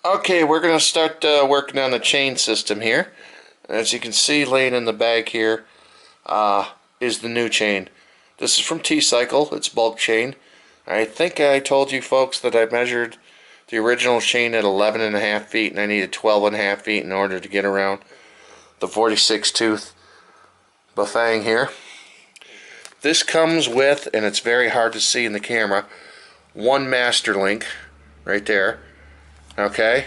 Okay, we're going to start working on the chain system here. As you can see, laying in the bag here is the new chain. This is from T-Cycle. It's bulk chain. I think I told you folks that I measured the original chain at 11.5 feet, and I needed 12.5 feet in order to get around the 46 tooth Bafang here. This comes with, and it's very hard to see in the camera, one master link right there. Okay,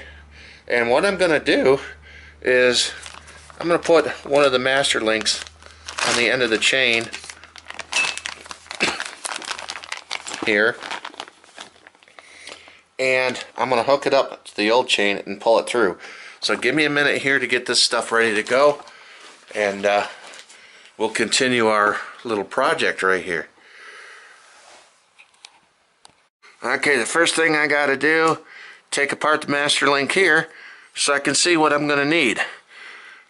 and what I'm going to do is I'm going to put one of the master links on the end of the chain here, and I'm going to hook it up to the old chain and pull it through. So give me a minute here to get this stuff ready to go, and we'll continue our little project right here. Okay, the first thing I got to do, take apart the master link here so I can see what I'm going to need.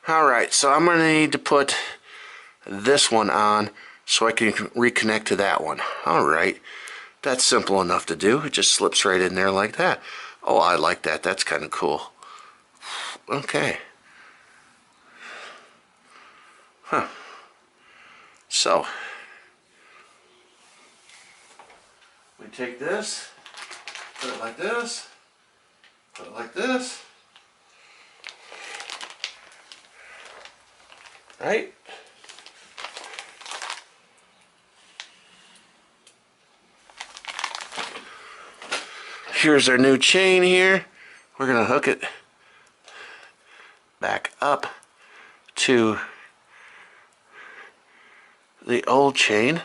Alright, so I'm going to need to put this one on so I can reconnect to that one. Alright, that's simple enough to do. It just slips right in there like that. Oh, I like that. That's kind of cool. Okay. Huh. So, we take this, put it like this, put it like this. Right? Here's our new chain here. We're going to hook it back up to the old chain,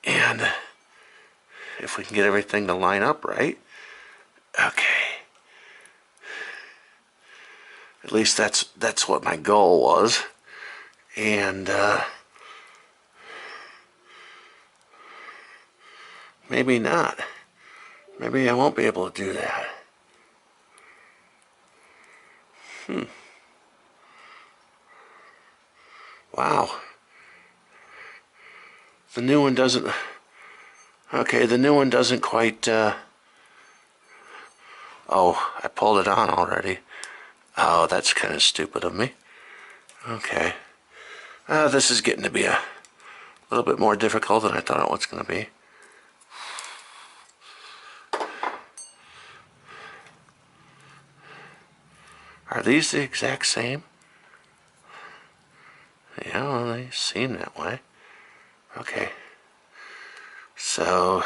and if we can get everything to line up right. Okay. At least that's what my goal was. And maybe not. Maybe I won't be able to do that. Wow. The new one doesn't... Okay, the new one doesn't quite... Oh, I pulled it on already. Oh, that's kind of stupid of me. Okay. This is getting to be a little bit more difficult than I thought it was going to be. Are these the exact same? Yeah, well, they seem that way. Okay. So...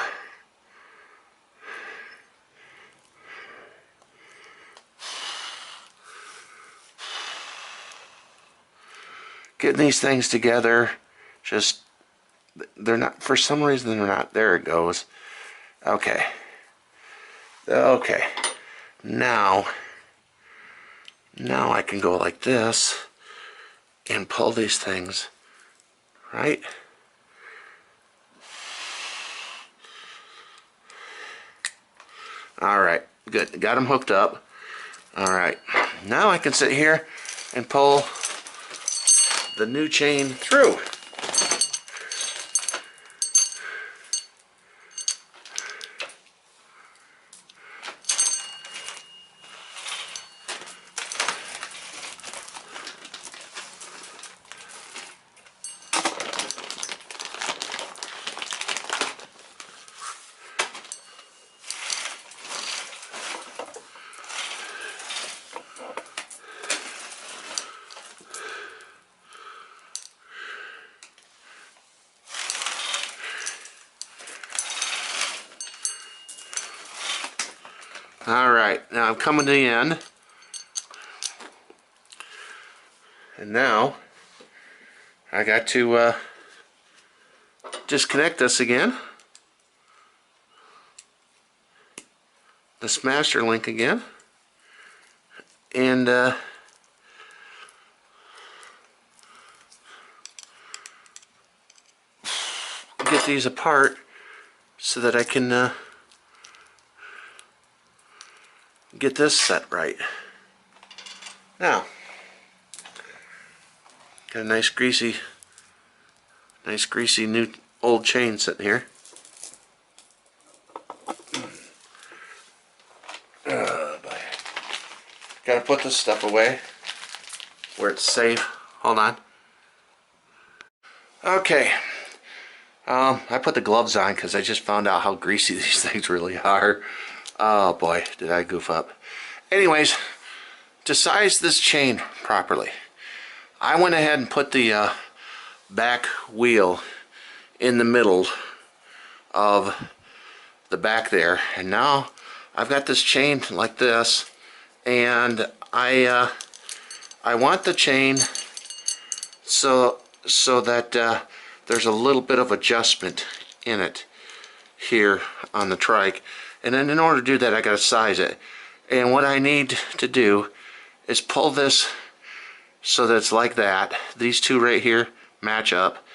getting these things together, just... they're not... for some reason they're not... there it goes. Okay. Okay. Now I can go like this and pull these things, right? Alright, good. Got them hooked up. Alright, now I can sit here and pull the new chain through. Alright, now I'm coming to the end. And now I got to disconnect this again. This master link again. And get these apart so that I can get this set right. Now, got a nice greasy new old chain sitting here. Gotta put this stuff away where it's safe. Hold on. Okay. I put the gloves on because I just found out how greasy these things really are. Oh boy, did I goof up. Anyways, to size this chain properly, I went ahead and put the back wheel in the middle of the back there, and now I've got this chain like this, and I want the chain so that there's a little bit of adjustment in it here on the trike, and then in order to do that I gotta size it. And what I need to do is pull this so that it's like that. These two right here match up.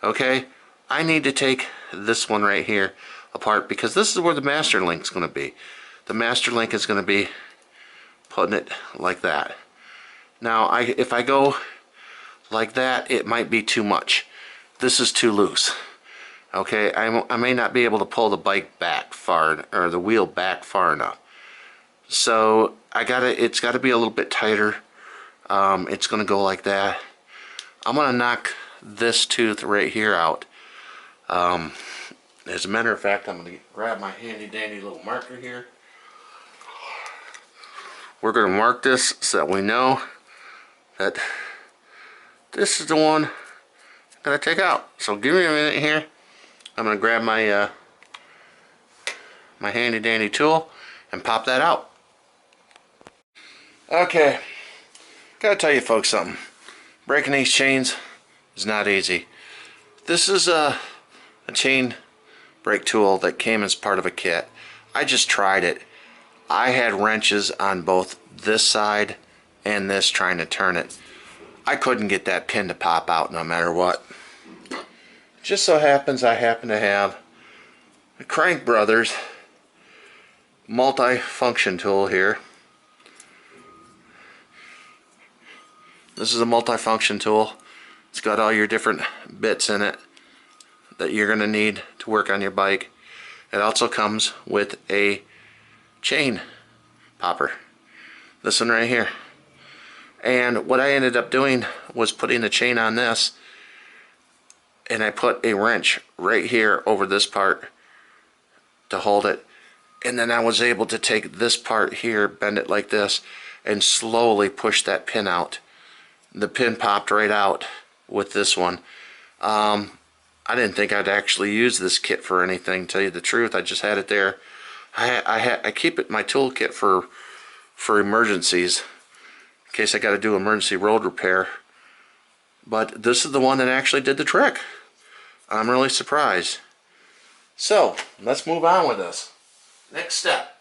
Okay, I need to take this one right here apart because this is where the master link is going to be. The master link is going to be putting it like that. Now if I go like that, it might be too much. This is too loose. Okay, I may not be able to pull the bike back far, or the wheel back far enough. So it's got to be a little bit tighter. It's going to go like that. I'm going to knock this tooth right here out. As a matter of fact, I'm going to grab my handy dandy little marker here. We're going to mark this so that we know that this is the one I'm going to take out. So give me a minute here. I'm going to grab my my handy dandy tool and pop that out. Okay, gotta tell you folks something. Breaking these chains is not easy. This is a chain brake tool that came as part of a kit. I just tried it. I had wrenches on both this side and this trying to turn it. I couldn't get that pin to pop out no matter what. Just so happens I happen to have the Crank Brothers multi-function tool here. This is a multi-function tool. It's got all your different bits in it that you're going to need to work on your bike. It also comes with a chain popper. This one right here. And what I ended up doing was putting the chain on this, and I put a wrench right here over this part to hold it, and then I was able to take this part here, bend it like this, and slowly push that pin out. The pin popped right out with this one. I didn't think I'd actually use this kit for anything, to tell you the truth. I just had it there. I keep it in my toolkit for emergencies, in case I got to do emergency road repair. But this is the one that actually did the trick. I'm really surprised. So let's move on with this. Next step.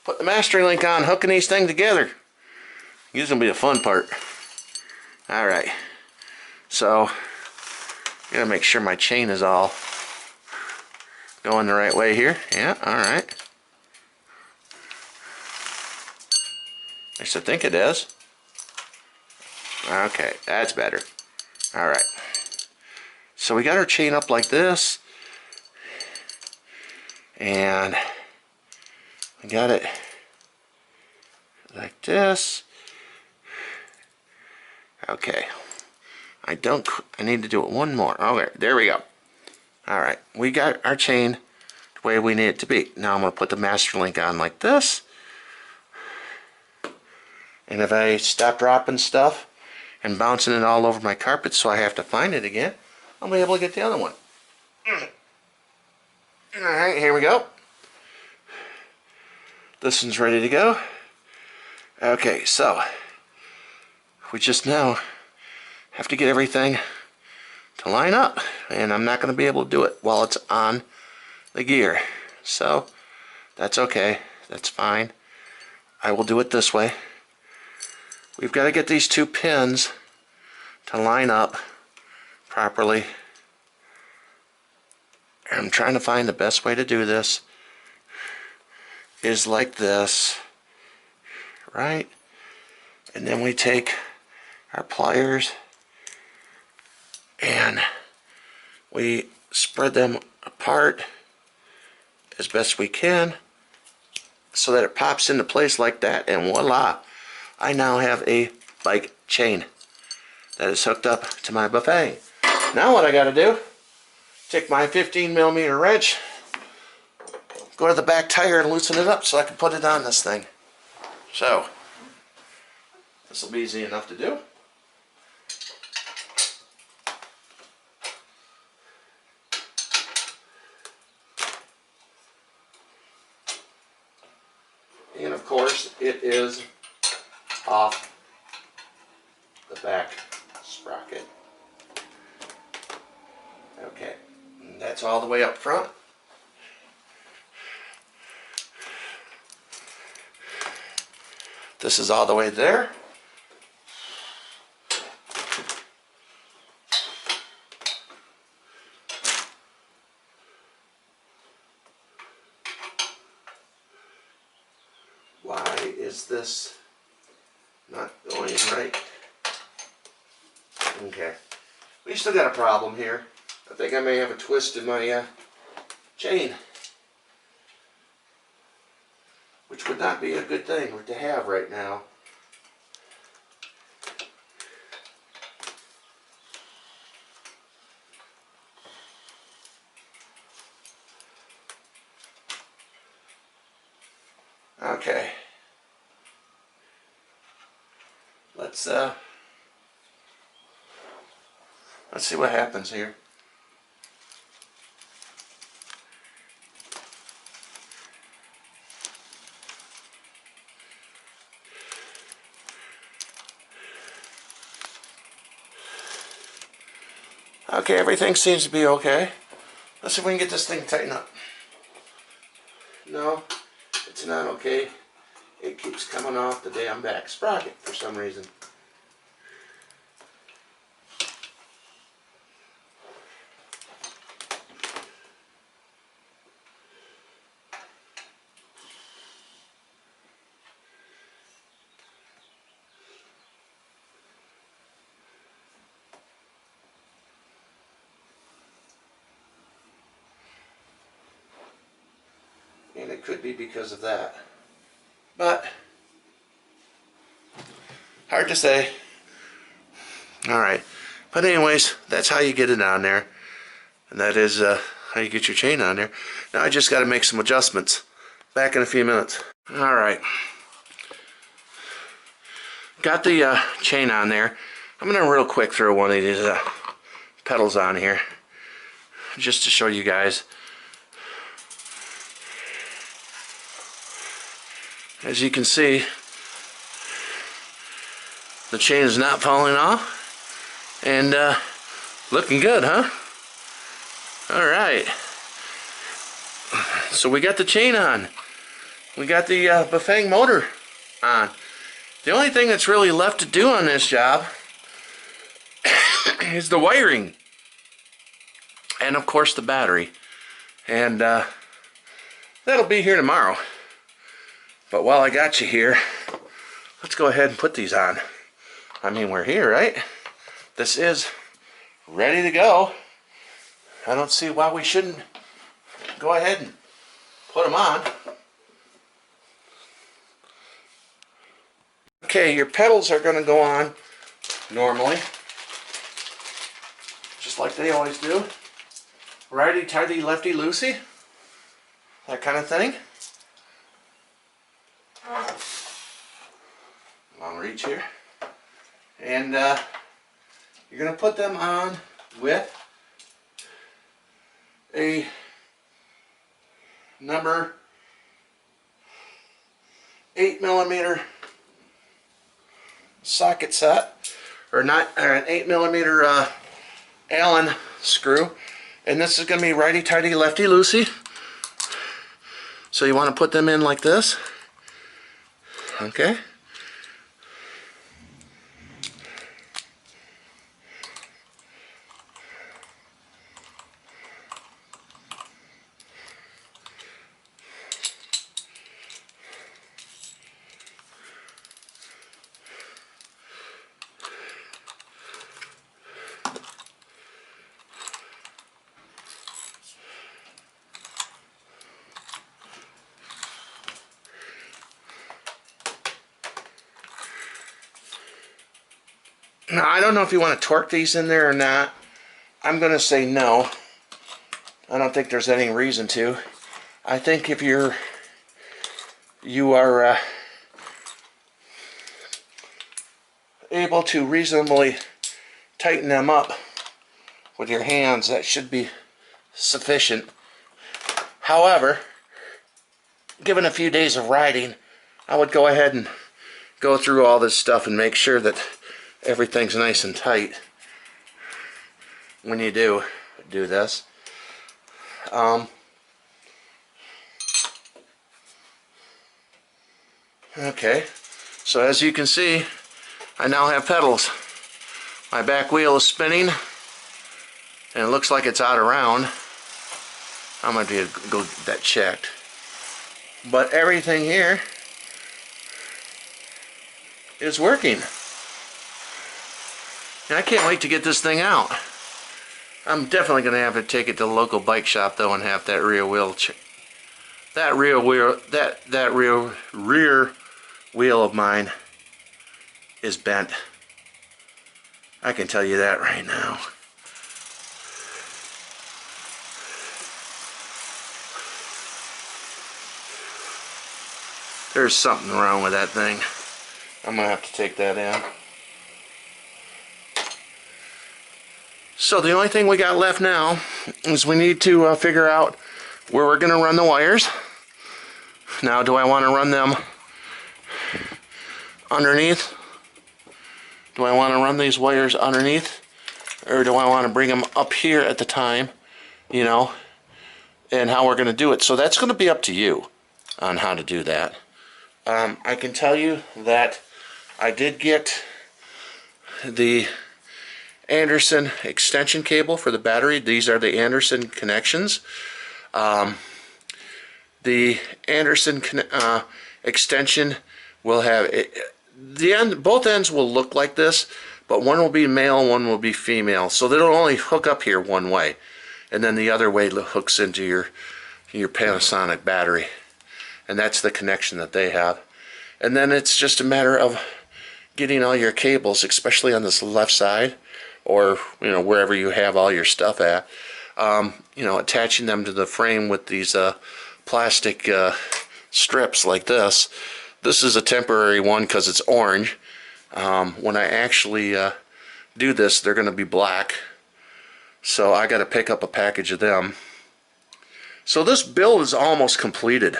Put the mastering link on, hooking these things together. This is gonna be the fun part. All right. So I gotta make sure my chain is all going the right way here. Yeah. All right. At least I think it is. Okay, that's better. All right. So we got our chain up like this, and we got it like this. Okay. I need to do it one more. Okay, there we go. All right, we got our chain the way we need it to be. Now I'm going to put the master link on like this. And if I stop dropping stuff and bouncing it all over my carpet so I have to find it again, I'll be able to get the other one. Alright, here we go. This one's ready to go. Okay, so we just now have to get everything to line up, and I'm not going to be able to do it while it's on the gear. So that's okay, that's fine. I will do it this way. We've got to get these two pins to line up properly. I'm trying to find the best way to do this. Is like this, right? And then we take our pliers and we spread them apart as best we can. so that it pops into place like that, and voila, I now have a bike chain that is hooked up to my Bafang. Now what I got to do, take my 15mm wrench, go to the back tire and loosen it up so I can put it on this thing. So this will be easy enough to do. And of course, it is off the back sprocket. Okay, and that's all the way up front. This is all the way there. Why is this not going right? Okay, we still got a problem here. I think I may have a twist in my chain, which would not be a good thing to have right now. Okay, let's see what happens here. Okay, everything seems to be okay. Let's see if we can get this thing tightened up. No, it's not okay. It keeps coming off the damn back sprocket for some reason. And it could be because of that. But hard to say. Alright. But anyways, that's how you get it on there. And that is how you get your chain on there. Now I just got to make some adjustments. Back in a few minutes. Alright. Got the chain on there. I'm going to real quick throw one of these pedals on here. Just to show you guys. As you can see, the chain is not falling off, and looking good, huh? Alright, so we got the chain on, we got the Bafang motor on. The only thing that's really left to do on this job is the wiring, and of course the battery, and that'll be here tomorrow. But while I got you here, let's go ahead and put these on. I mean, we're here, right? This is ready to go. I don't see why we shouldn't go ahead and put them on. Okay, your pedals are going to go on normally, just like they always do. Righty tighty, lefty loosey, that kind of thing. Long reach here, and you're going to put them on with a number 8mm socket set, or not, or an 8mm Allen screw, and this is going to be righty tighty, lefty loosey. So you want to put them in like this. Okay. Now, I don't know if you want to torque these in there or not. I'm going to say no. I don't think there's any reason to. I think if you are able to reasonably tighten them up with your hands, that should be sufficient. However, given a few days of riding, I would go ahead and go through all this stuff and make sure that everything's nice and tight when you do this. Okay, so as you can see, I now have pedals. My back wheel is spinning, and it looks like it's out of round. I'm going to go get that checked. But everything here is working. And I can't wait to get this thing out. I'm definitely going to have to take it to the local bike shop though and have that rear wheel rear wheel of mine is bent. I can tell you that right now. There's something wrong with that thing. I'm gonna have to take that in. So the only thing we got left now is we need to figure out where we're gonna run the wires. Now, do I want to run them underneath? Do I want to run these wires underneath? Or do I want to bring them up here at the time, you know, and how we're going to do it? So that's going to be up to you on how to do that. I can tell you that I did get the Anderson extension cable for the battery. These are the Anderson connections. The Anderson extension will have both ends will look like this, but one will be male and one will be female, so they'll only hook up here one way, and then the other way hooks into your Panasonic battery, and that's the connection that they have. And then it's just a matter of getting all your cables, especially on this left side, or wherever you have all your stuff at, attaching them to the frame with these plastic strips like this. This is a temporary one because it's orange. When I actually do this, they're going to be black. So I got to pick up a package of them. So this build is almost completed.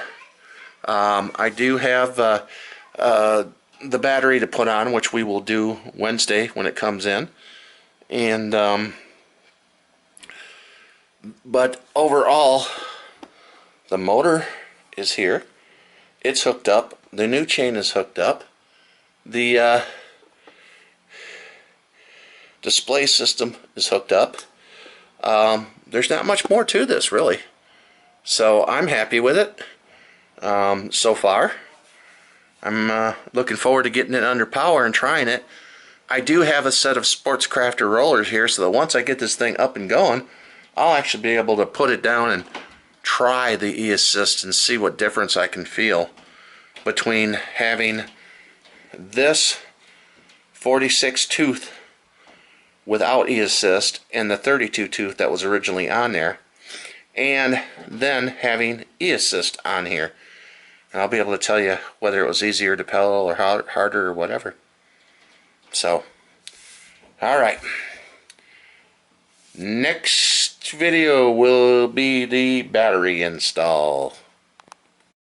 I do have the battery to put on, which we will do Wednesday when it comes in. And but overall, the motor is here. It's hooked up. The new chain is hooked up. The display system is hooked up. There's not much more to this, really. So I'm happy with it so far. I'm looking forward to getting it under power and trying it. I do have a set of Sportscrafter rollers here, so that once I get this thing up and going, I'll actually be able to put it down and try the e-assist and see what difference I can feel between having this 46 tooth without e-assist and the 32 tooth that was originally on there, and then having e-assist on here. And I'll be able to tell you whether it was easier to pedal or harder or whatever. So, alright. Next video will be the battery install.